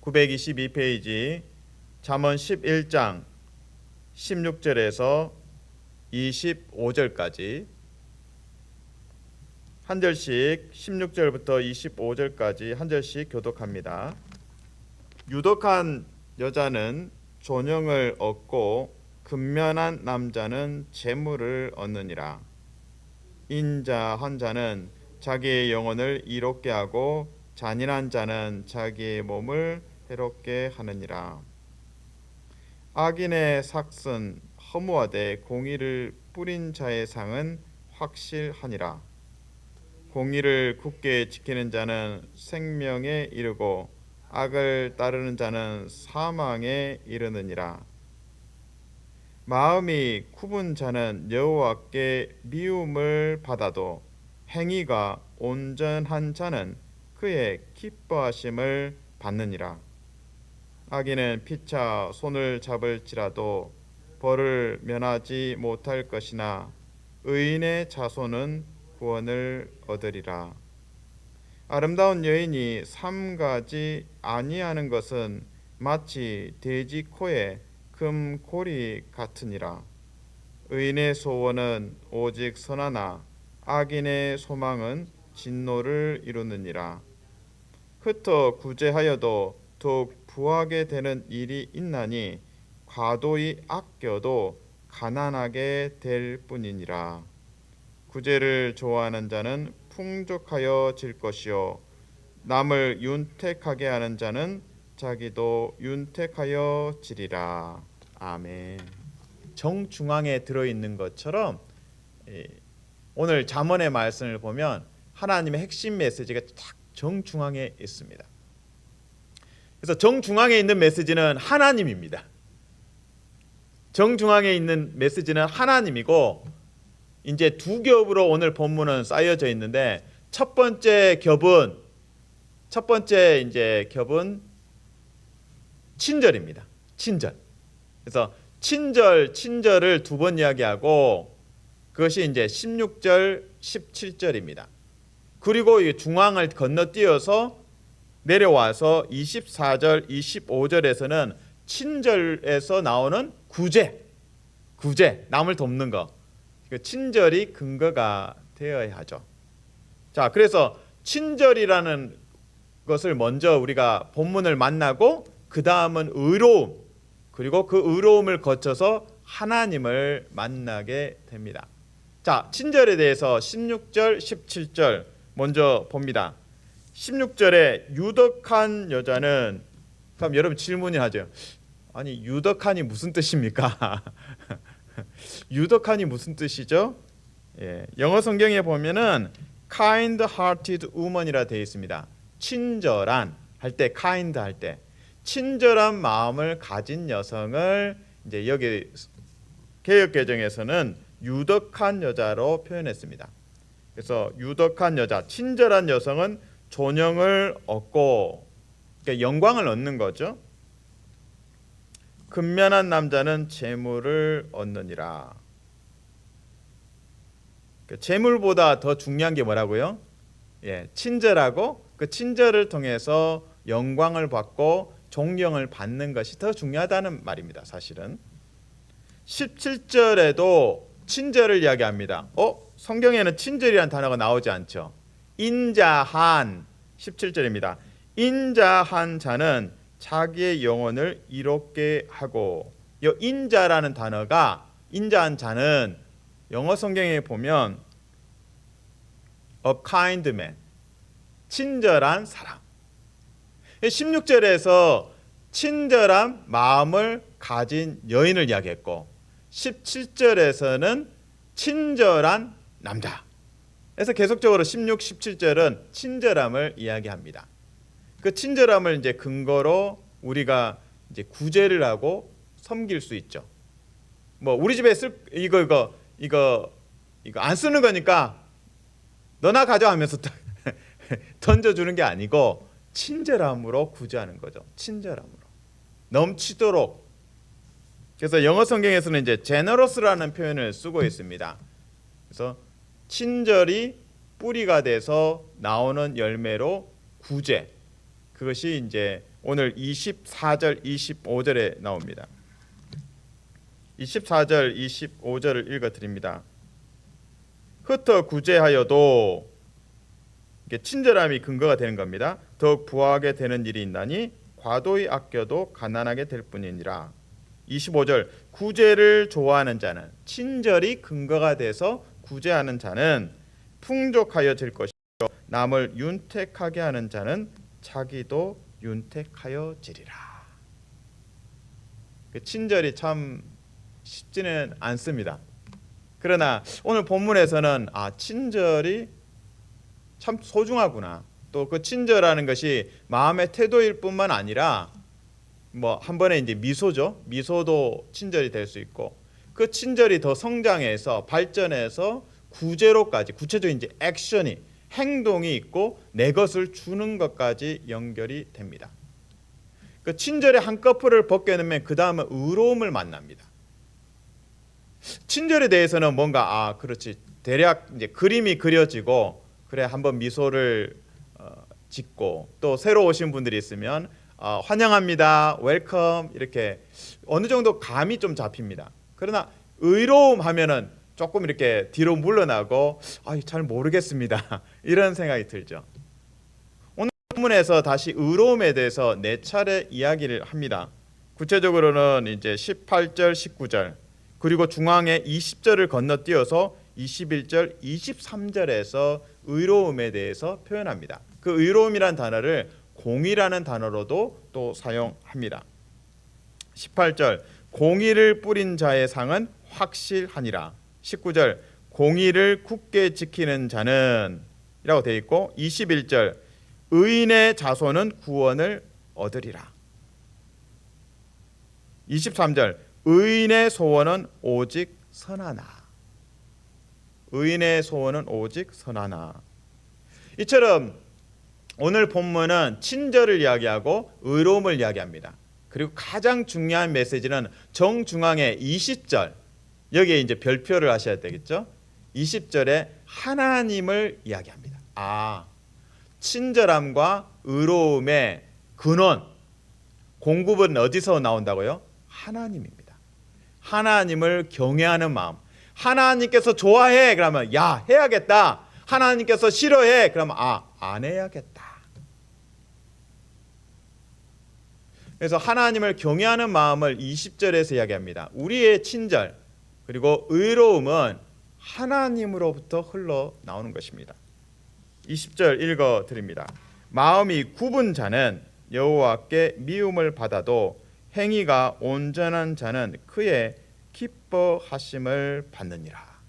922페이지 잠언 11장 16절에서 25절까지 한 절씩 16절부터 25절까지 한 절씩 교독합니다. 유독한 여자는 존영을 얻고 근면한 남자는 재물을 얻느니라. 인자한 자는 자기의 영혼을 이롭게 하고 잔인한 자는 자기의 몸을 해롭게 하느니라. 악인의 삭은 허무하되 공의를 뿌린 자의 상은 확실하니라. 공의를 굳게 지키는 자는 생명에 이르고 악을 따르는 자는 사망에 이르느니라. 마음이 굽은 자는 여호와께 미움을 받아도 행위가 온전한 자는 그의 기뻐하심을 받느니라. 악인은 피차 손을 잡을지라도 벌을 면하지 못할 것이나 의인의 자손은 구원을 얻으리라. 아름다운 여인이 삼가지 아니하는 것은 마치 돼지 코에 금고리 같으니라. 의인의 소원은 오직 선하나 악인의 소망은 진노를 이루느니라. 흩어 구제하여도 더욱 부하게 되는 일이 있나니 과도히 아껴도 가난하게 될 뿐이니라. 구제를 좋아하는 자는 풍족하여질 것이요 남을 윤택하게 하는 자는 자기도 윤택하여지리라. 아멘. 정중앙에 들어있는 것처럼 오늘 잠언의 말씀을 보면 하나님의 핵심 메시지가 딱 정중앙에 있습니다. 그래서 정중앙에 있는 메시지는 하나님입니다. 정중앙에 있는 메시지는 하나님이고, 이제 두 겹으로 오늘 본문은 쌓여져 있는데 첫 번째 겹은 친절입니다. 친절. 그래서 친절을 두 번 이야기하고 그것이 이제 16절, 17절입니다. 그리고 이 중앙을 건너뛰어서 내려와서 24절, 25절에서는 친절에서 나오는 구제, 남을 돕는 것. 친절이 근거가 되어야 하죠. 자, 그래서 친절이라는 것을 먼저 우리가 본문을 만나고 그 다음은 의로움, 그리고 그 의로움을 거쳐서 하나님을 만나게 됩니다. 자, 친절에 대해서 16절, 17절 먼저 봅니다. 16절에 유덕한 여자는, 그럼 여러분 질문이 하죠. 아니, 유덕한이 무슨 뜻입니까? 유덕한이 무슨 뜻이죠? 영어 성경에 보면은 kind-hearted woman이라 되어 있습니다. 친절한 할 때, kind 할 때, 친절한 마음을 가진 여성을 이제 여기 개역개정에서는 유덕한 여자로 표현했습니다. 그래서 유덕한 여자, 친절한 여성은 존영을 얻고, 그러니까 영광을 얻는 거죠. 근면한 남자는 재물을 얻느니라. 재물보다 더 중요한 게 뭐라고요? 친절하고 그 친절을 통해서 영광을 받고 존경을 받는 것이 더 중요하다는 말입니다. 사실은 17절에도 친절을 이야기합니다. 성경에는 친절이라는 단어가 나오지 않죠. 인자한 17절입니다. 인자한 자는 자기의 영혼을 이롭게 하고, 이 인자라는 단어가, 인자한 자는 영어 성경에 보면 a kind man, 친절한 사람. 16절에서 친절한 마음을 가진 여인을 이야기했고 17절에서는 친절한 남자. 그래서 계속적으로 16, 17절은 친절함을 이야기합니다. 그 친절함을 이제 근거로 우리가 이제 구제를 하고 섬길 수 있죠. 뭐 우리 집에 이거 안 쓰는 거니까 너나 가져 하면서 던져주는 게 아니고 친절함으로 구제하는 거죠. 친절함으로 넘치도록. 그래서 영어 성경에서는 이제 generous라는 표현을 쓰고 있습니다. 그래서 친절이 뿌리가 돼서 나오는 열매로 구제, 그것이 이제 오늘 24절 25절에 나옵니다. 24절 25절을 읽어드립니다. 흩어 구제하여도, 이게 친절함이 근거가 되는 겁니다. 더욱 부하게 되는 일이 있나니 과도히 아껴도 가난하게 될 뿐이니라. 25절 구제를 좋아하는 자는, 친절이 근거가 돼서 구제하는 자는 풍족하여질 것이요 남을 윤택하게 하는 자는 자기도 윤택하여지리라. 친절이 참 쉽지는 않습니다. 그러나 오늘 본문에서는 친절이 참 소중하구나, 또 그 친절하는 것이 마음의 태도일 뿐만 아니라 한 번에 이제 미소죠. 미소도 친절이 될 수 있고, 그 친절이 더 성장해서 발전해서 구제로까지, 구체적인 이제 액션이, 행동이 있고 내 것을 주는 것까지 연결이 됩니다. 그 친절의 한꺼풀을 벗겨내면 그 다음은 의로움을 만납니다. 친절에 대해서는 뭔가 그렇지, 대략 이제 그림이 그려지고, 그래 한번 미소를 짓고, 또 새로 오신 분들이 있으면 환영합니다, 웰컴, 이렇게 어느 정도 감이 좀 잡힙니다. 그러나 의로움 하면은 조금 이렇게 뒤로 물러나고 잘 모르겠습니다 이런 생각이 들죠. 오늘 본문에서 다시 의로움에 대해서 네 차례 이야기를 합니다. 구체적으로는 이제 18절 19절 그리고 중앙에 20절을 건너뛰어서 21절 23절에서 의로움에 대해서 표현합니다. 그 의로움이란 단어를 공의라는 단어로도 또 사용합니다. 18절 공의를 뿌린 자의 상은 확실하니라. 19절 공의를 굳게 지키는 자는 이라고 되어 있고, 21절 의인의 자손은 구원을 얻으리라. 23절 의인의 소원은 오직 선하나. 의인의 소원은 오직 선하나. 이처럼 오늘 본문은 친절을 이야기하고 의로움을 이야기합니다. 그리고 가장 중요한 메시지는 정중앙의 20절, 여기에 이제 별표를 하셔야 되겠죠. 20절에 하나님을 이야기합니다. 친절함과 의로움의 근원, 공급은 어디서 나온다고요? 하나님입니다. 하나님을 경외하는 마음. 하나님께서 좋아해, 그러면 야, 해야겠다. 하나님께서 싫어해, 그러면 안 해야겠다. 그래서 하나님을 경외하는 마음을 20절에서 이야기합니다. 우리의 친절 그리고 의로움은 하나님으로부터 흘러나오는 것입니다. 20절 읽어드립니다. 마음이 굽은 자는 여호와께 미움을 받아도 행위가 온전한 자는 그의 기뻐하심을 받느니라.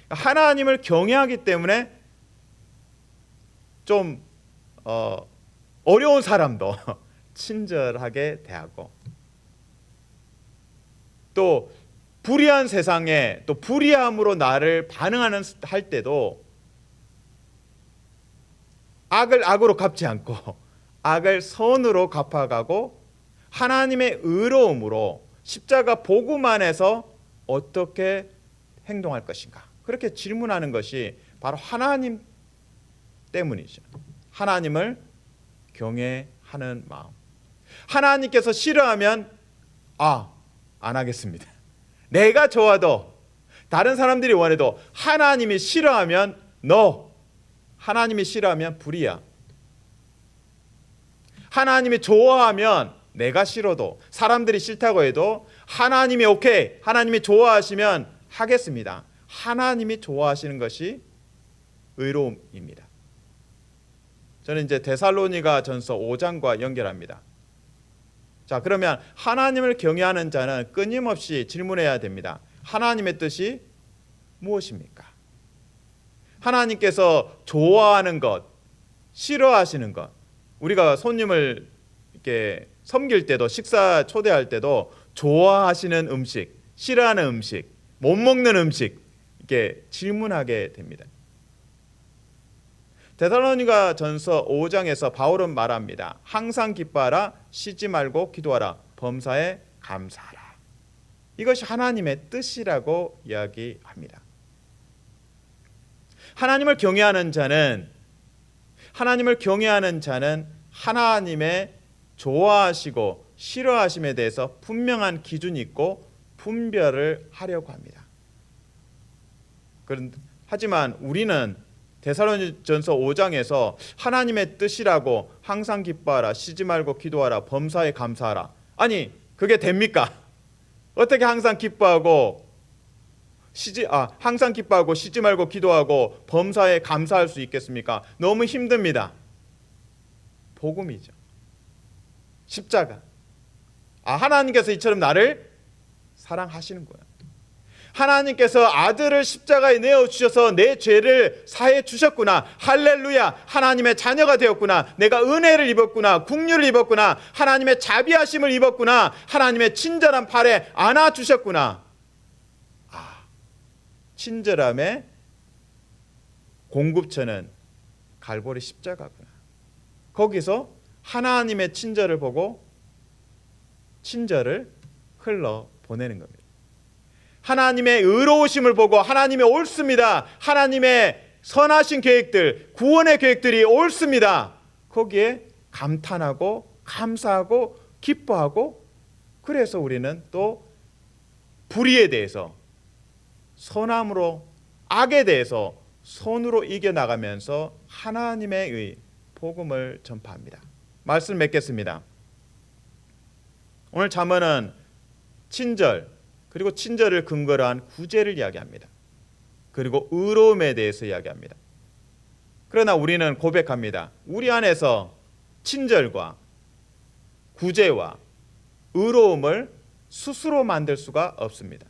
하나님을 경외하기 때문에 좀 어려운 사람도 친절하게 대하고, 또 불의한 세상에 또 불의함으로 나를 반응하는 할 때도 악을 악으로 갚지 않고 악을 선으로 갚아가고, 하나님의 의로움으로 십자가 복음 안에서 어떻게 행동할 것인가, 그렇게 질문하는 것이 바로 하나님 때문이죠. 하나님을 경외하는 마음. 하나님께서 싫어하면 안 하겠습니다. 내가 좋아도, 다른 사람들이 원해도 하나님이 싫어하면 하나님이 싫어하면 불이야. 하나님이 좋아하면, 내가 싫어도, 사람들이 싫다고 해도 하나님이 오케이, 하나님이 좋아하시면 하겠습니다. 하나님이 좋아하시는 것이 의로움입니다. 저는 이제 데살로니가 전서 5장과 연결합니다. 자, 그러면 하나님을 경외하는 자는 끊임없이 질문해야 됩니다. 하나님의 뜻이 무엇입니까? 하나님께서 좋아하는 것, 싫어하시는 것, 우리가 손님을 이렇게 섬길 때도, 식사 초대할 때도 좋아하시는 음식, 싫어하는 음식, 못 먹는 음식, 이렇게 질문하게 됩니다. 데살로니가 전서 5장에서 바울은 말합니다. 항상 기뻐하라, 쉬지 말고 기도하라, 범사에 감사하라. 이것이 하나님의 뜻이라고 이야기합니다. 하나님을 경외하는 자는 하나님의 좋아하시고 싫어하심에 대해서 분명한 기준이 있고 분별을 하려고 합니다. 하지만 우리는 데살로니전서 5장에서 하나님의 뜻이라고 항상 기뻐하라, 쉬지 말고 기도하라, 범사에 감사하라. 아니 그게 됩니까? 어떻게 항상 기뻐하고 항상 기뻐하고 쉬지 말고 기도하고 범사에 감사할 수 있겠습니까? 너무 힘듭니다. 복음이죠. 십자가. 하나님께서 이처럼 나를 사랑하시는 거예요. 하나님께서 아들을 십자가에 내어주셔서 내 죄를 사해 주셨구나. 할렐루야. 하나님의 자녀가 되었구나. 내가 은혜를 입었구나. 긍휼을 입었구나. 하나님의 자비하심을 입었구나. 하나님의 친절한 팔에 안아주셨구나. 친절함의 공급처는 갈보리 십자가구나. 거기서 하나님의 친절을 보고 친절을 흘러보내는 겁니다. 하나님의 의로우심을 보고 하나님의 옳습니다. 하나님의 선하신 계획들, 구원의 계획들이 옳습니다. 거기에 감탄하고 감사하고 기뻐하고, 그래서 우리는 또 불의에 대해서 선함으로, 악에 대해서 선으로 이겨나가면서 하나님의 의 복음을 전파합니다. 말씀 맺겠습니다. 오늘 잠언은 친절, 그리고 친절을 근거로 한 구제를 이야기합니다. 그리고 의로움에 대해서 이야기합니다. 그러나 우리는 고백합니다. 우리 안에서 친절과 구제와 의로움을 스스로 만들 수가 없습니다.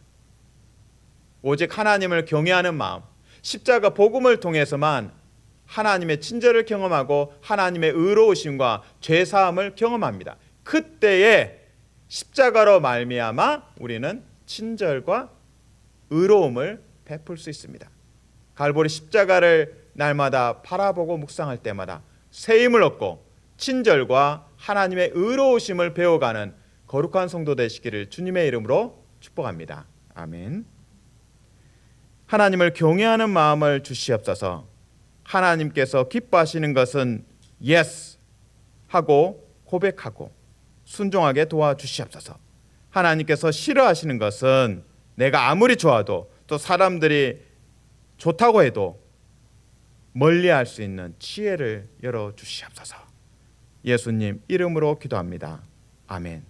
오직 하나님을 경외하는 마음, 십자가 복음을 통해서만 하나님의 친절을 경험하고 하나님의 의로우심과 죄사함을 경험합니다. 그때에 십자가로 말미암아 우리는 친절과 의로움을 베풀 수 있습니다. 갈보리 십자가를 날마다 바라보고 묵상할 때마다 새 힘을 얻고 친절과 하나님의 의로우심을 배워가는 거룩한 성도 되시기를 주님의 이름으로 축복합니다. 아멘. 하나님을 경외하는 마음을 주시옵소서. 하나님께서 기뻐하시는 것은 yes 하고 고백하고 순종하게 도와주시옵소서. 하나님께서 싫어하시는 것은 내가 아무리 좋아도, 또 사람들이 좋다고 해도 멀리할 수 있는 지혜를 열어주시옵소서. 예수님 이름으로 기도합니다. 아멘.